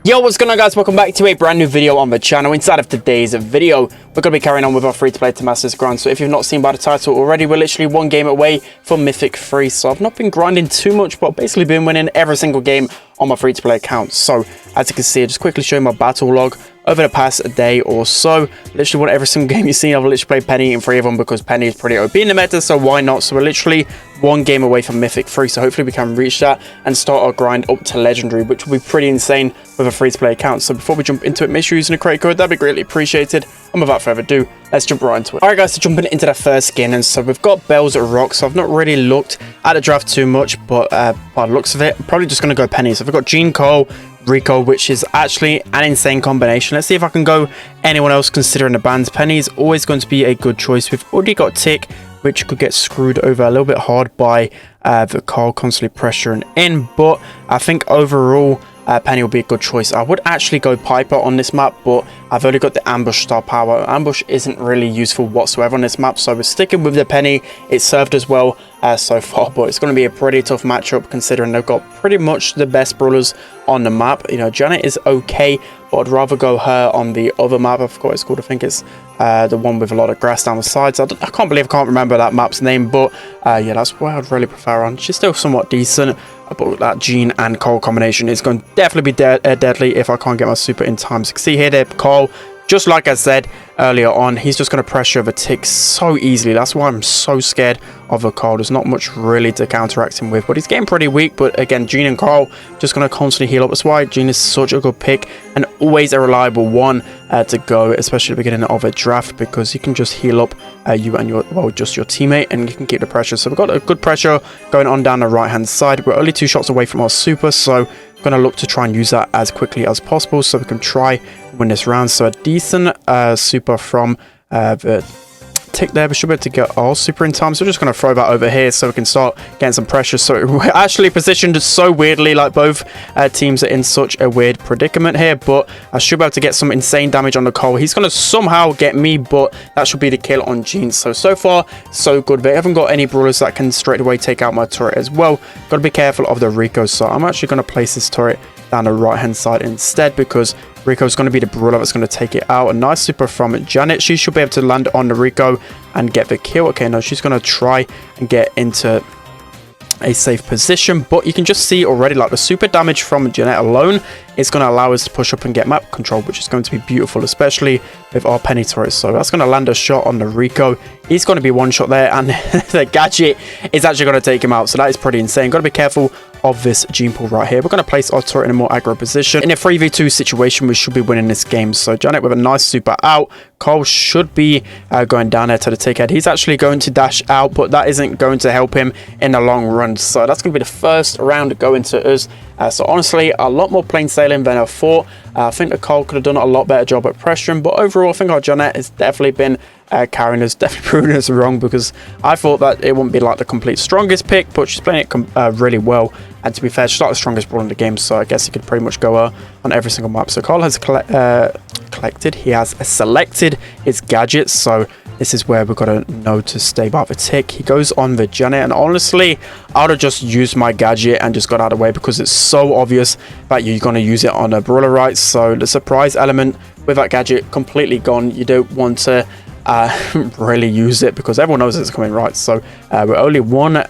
Yo, what's going on, guys? Welcome back to a brand new video on the channel. Inside of today's video, we're going to be carrying on with our free-to-play to Masters grind. So if you've not seen by the title already, we're literally one game away from Mythic 3. So I've not been grinding too much, but basically been winning every single game on my free-to-play account. So as you can see, I'll just quickly show you my battle log over the past day or so. Literally won every single game you've seen. I've literally played Penny in 3 of them because Penny is pretty OP in the meta, so why not? So we're literally one game away from Mythic 3, so hopefully we can reach that and start our grind up to Legendary, which will be pretty insane with a free-to-play account. So before we jump into it, make sure you're using a credit code. That'd be greatly appreciated. And without further ado, let's jump right into it. Alright guys, so jumping into the first skin, and so we've got Bells at Rock. So I've not really looked at the draft too much, but by the looks of it, I'm probably just going to go Penny. So we've got Jean Cole, Rico, which is actually an insane combination. Let's see if I can go anyone else considering the bans. Penny is always going to be a good choice. We've already got Tick, which could get screwed over a little bit hard by the Carl constantly pressuring in, but I think overall Penny will be a good choice. I would actually go Piper on this map, but I've only got the ambush star power. Ambush isn't really useful whatsoever on this map, so we're sticking with the Penny. It served as well so far, but it's going to be a pretty tough matchup considering they've got pretty much the best brawlers on the map. You know, Janet is okay, but I'd rather go her on the other map. I forgot what it's called. I think it's the one with a lot of grass down the sides. I can't believe I can't remember that map's name, but yeah, that's where I'd really prefer her on. She's still somewhat decent, but that Jean and Cole combination is going to definitely be deadly if I can't get my super in time. So you can see here that Cole, just like I said earlier on, he's just going to pressure the Tick so easily. That's why I'm so scared of the Cole. There's not much really to counteract him with, but he's getting pretty weak. But again, Jean and Cole just going to constantly heal up. That's why Jean is such a good pick and always a reliable one to go, especially at the beginning of a draft, because you can just heal up you and your, well, just your teammate, and you can keep the pressure. So we've got a good pressure going on down the right hand side. We're only 2 shots away from our super, so going to look to try and use that as quickly as possible so we can try win this round. So a decent super from the Tick there. We should be able to get our super in time, so we're just going to throw that over here so we can start getting some pressure. So we're actually positioned so weirdly, like both teams are in such a weird predicament here, but I should be able to get some insane damage on the Cole. He's going to somehow get me, but that should be the kill on Jean. So far so good. They haven't got any brawlers that can straight away take out my turret as well. Got to be careful of the Rico, so I'm actually going to place this turret down the right hand side instead, because Rico's going to be the brawler that's going to take it out. A nice super from Janet. She should be able to land on the Rico and get the kill. Okay, no, she's going to try and get into a safe position, but you can just see already, like, the super damage from Janet alone is going to allow us to push up and get map control, which is going to be beautiful, especially with our Penny turret. So that's going to land a shot on the Rico. He's going to be one shot there, and the gadget is actually going to take him out. So that is pretty insane. Got to be careful of this Gene Pool right here. We're going to place our turret in a more aggro position. In a 3v2 situation, we should be winning this game. So Janet with a nice super out. Cole should be going down there to the Tick head. He's actually going to dash out, but that isn't going to help him in the long run. So that's going to be the first round going to us. So honestly, a lot more plain sailing than I thought. I think the Cole could have done a lot better job at pressuring, but overall, I think our Janet has definitely been carrying us, definitely proving us wrong, because I thought that it wouldn't be like the complete strongest pick, but she's playing it really well. And to be fair, she's not the strongest brawler in the game, so I guess you could pretty much go on every single map. So Carl has collected, he has selected his gadgets, so this is where we've got to know to stay by the Tick. He goes on the Janet, and honestly, I would have just used my gadget and just got out of the way, because it's so obvious that you're going to use it on a brawler, right? So the surprise element with that gadget completely gone. You don't want to really use it because everyone knows it's coming, right? So we're only one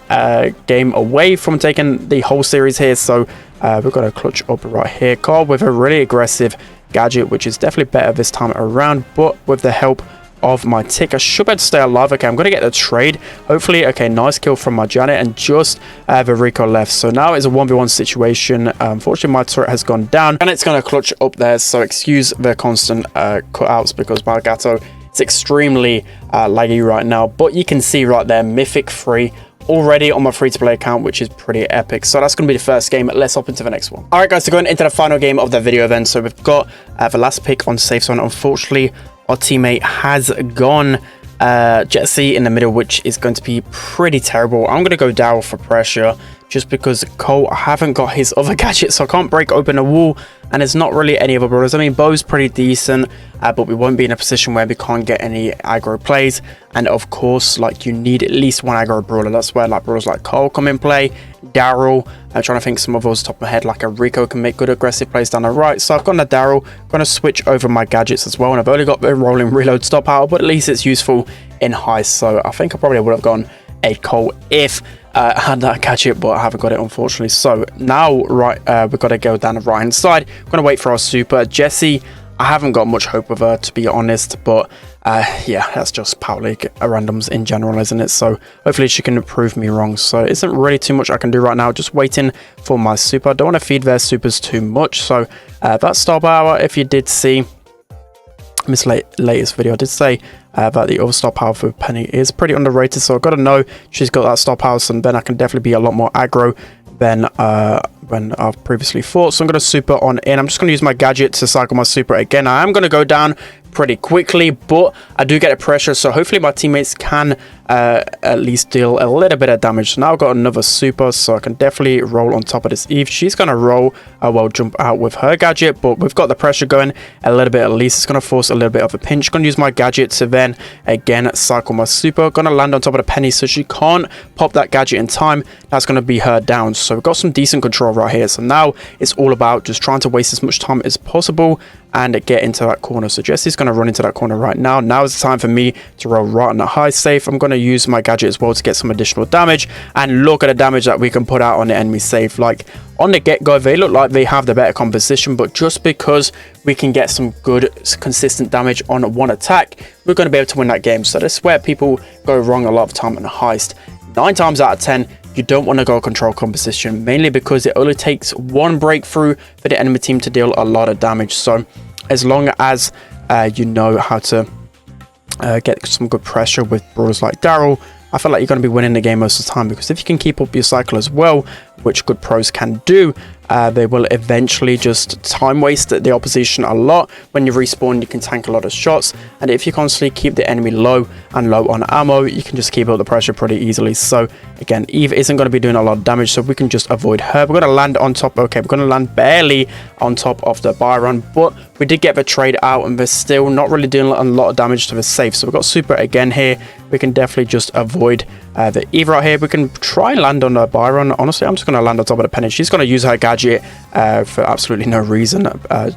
game away from taking the whole series here, so we've got to clutch up right here. Carl with a really aggressive gadget, which is definitely better this time around, but with the help of my Tick, I should be able to stay alive. Okay, I'm going to get the trade, hopefully. Okay, nice kill from my Janet, and just the Rico left. So now it's a 1v1 situation. Unfortunately, my turret has gone down, and it's going to clutch up there, so excuse the constant cutouts, because my Gato is extremely laggy right now. But you can see right there, Mythic 3 already on my free-to-play account, which is pretty epic. So that's going to be the first game. Let's hop into the next one. All right, guys, so going into the final game of the video then. So we've got the last pick on safe zone. Unfortunately, our teammate has gone Jesse in the middle, which is going to be pretty terrible. I'm going to go Daryl for pressure, just because Cole, I haven't got his other gadget, so I can't break open a wall, and there's not really any other brawlers. I mean, Bo's pretty decent, but we won't be in a position where we can't get any aggro plays. And of course, like, you need at least one aggro brawler. That's where like brawlers like Cole come in play, Daryl. I'm trying to think some of those top of my head, like a Rico can make good aggressive plays down the right. So I've gone to Daryl, going to switch over my gadgets as well, and I've only got the rolling reload stop power, but at least it's useful in heist. So I think I probably would have gone a Cole if I had that gadget, but I haven't got it unfortunately. So now we've got to go down the right hand side. I'm going to wait for our super. Jessie, I haven't got much hope of her, to be honest, but yeah, that's just Power League randoms in general, isn't it? So hopefully she can prove me wrong. So it isn't really too much I can do right now, just waiting for my super. I don't want to feed their supers too much. So that star power, if you did see this latest video, I did say that the other star power for Penny is pretty underrated, so I've got to know she's got that star power, and then I can definitely be a lot more aggro than when I've previously thought. So I'm going to super on in. I'm just going to use my gadget to cycle my super again. I am going to go down pretty quickly, but I do get a pressure, so hopefully my teammates can at least deal a little bit of damage. So now I've got another super, so I can definitely roll on top of this Eve. She's going to roll, well, jump out with her gadget, but we've got the pressure going a little bit at least. It's going to force a little bit of a pinch. Going to use my gadget to then again cycle my super. Going to land on top of the Penny, so she can't pop that gadget in time. That's going to be her down. So we've got some decent control right here. So now it's all about just trying to waste as much time as possible and get into that corner. So Jessie's going to run into that corner right now. Now is the time for me to roll right on the high safe. I'm going to use my gadget as well to get some additional damage, and look at the damage that we can put out on the enemy safe. Like, on the get-go, they look like they have the better composition, but just because we can get some good consistent damage on one attack, we're going to be able to win that game. So this is where people go wrong a lot of the time on a heist. 9 times out of 10, you don't want to go control composition, mainly because it only takes one breakthrough for the enemy team to deal a lot of damage. So as long as you know how to get some good pressure with brawlers like Daryl, I feel like you're going to be winning the game most of the time, because if you can keep up your cycle as well, which good pros can do, they will eventually just time waste the opposition a lot. When you respawn, you can tank a lot of shots, and if you constantly keep the enemy low and low on ammo, you can just keep up the pressure pretty easily. So again, Eve isn't going to be doing a lot of damage, so we can just avoid her. We're going to land on top. Okay, we're going to land barely on top of the Byron, but we did get the trade out, and we're still not really doing a lot of damage to the safe. So we've got super again here. We can definitely just avoid the Eve right here. We can try and land on the Byron. Honestly, I'm just going to land on top of the Penny. She's going to use her gadget for absolutely no reason.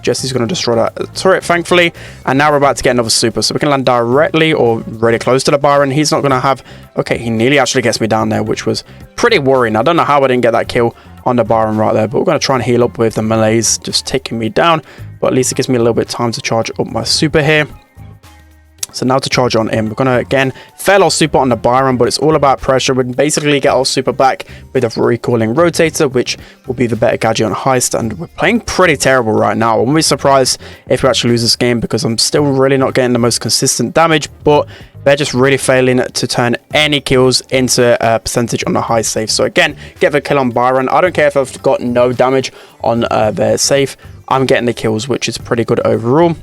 Jessie's going to destroy that turret, thankfully. And now we're about to get another super. So we can land directly or really close to the Byron. He's not going to have... Okay, he nearly actually gets me down there, which was pretty worrying. I don't know how I didn't get that kill on the Byron right there, but we're going to try and heal up with the melees just taking me down. But at least it gives me a little bit of time to charge up my super here. So now to charge on in, we're going to again fail our super on the Byron, but it's all about pressure. We basically get our super back with a recalling rotator, which will be the better gadget on heist. And we're playing pretty terrible right now. I won't be surprised if we actually lose this game, because I'm still really not getting the most consistent damage, but they're just really failing to turn any kills into a percentage on the high safe. So again, get the kill on Byron. I don't care if I've got no damage on their safe. I'm getting the kills, which is pretty good overall.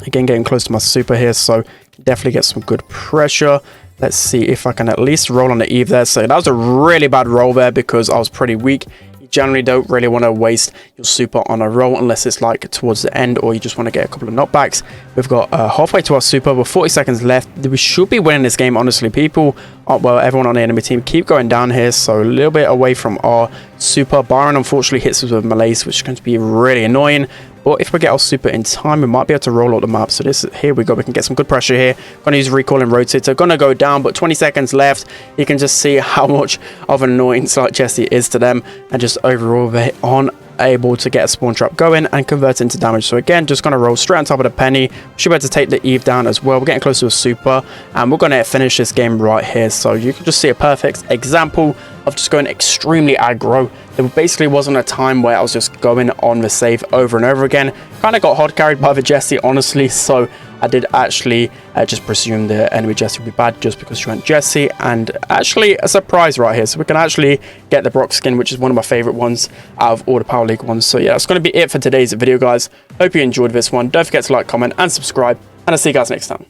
Again, getting close to my super here, so definitely get some good pressure. Let's see if I can at least roll on the Eve there. So that was a really bad roll there because I was pretty weak. You generally don't really want to waste your super on a roll unless it's like towards the end, or you just want to get a couple of knockbacks. We've got halfway to our super with 40 seconds left. We should be winning this game, honestly. People, well, everyone on the enemy team keep going down here, so a little bit away from our super. Byron unfortunately hits us with melees, which is going to be really annoying. But if we get our super in time, we might be able to roll out the map. So here we go. We can get some good pressure here. Going to use recall and rotator. Going to go down, but 20 seconds left. You can just see how much of an annoyance like Jessie is to them. And just overall, they aren't able to get a spawn trap going and convert into damage. So again, just going to roll straight on top of the Penny. Should be able to take the Eve down as well. We're getting close to a super. And we're going to finish this game right here. So you can just see a perfect example of just going extremely aggro. There basically wasn't a time where I was just going on the safe over and over again. Kind of got hard carried by the Jessie, honestly, so I did actually just presume the enemy Jessie would be bad just because she went Jessie, and actually a surprise right here. So we can actually get the Brock skin, which is one of my favorite ones out of all the Power League ones. So yeah, that's going to be it for today's video, guys. Hope you enjoyed this one. Don't forget to like, comment, and subscribe, and I'll see you guys next time.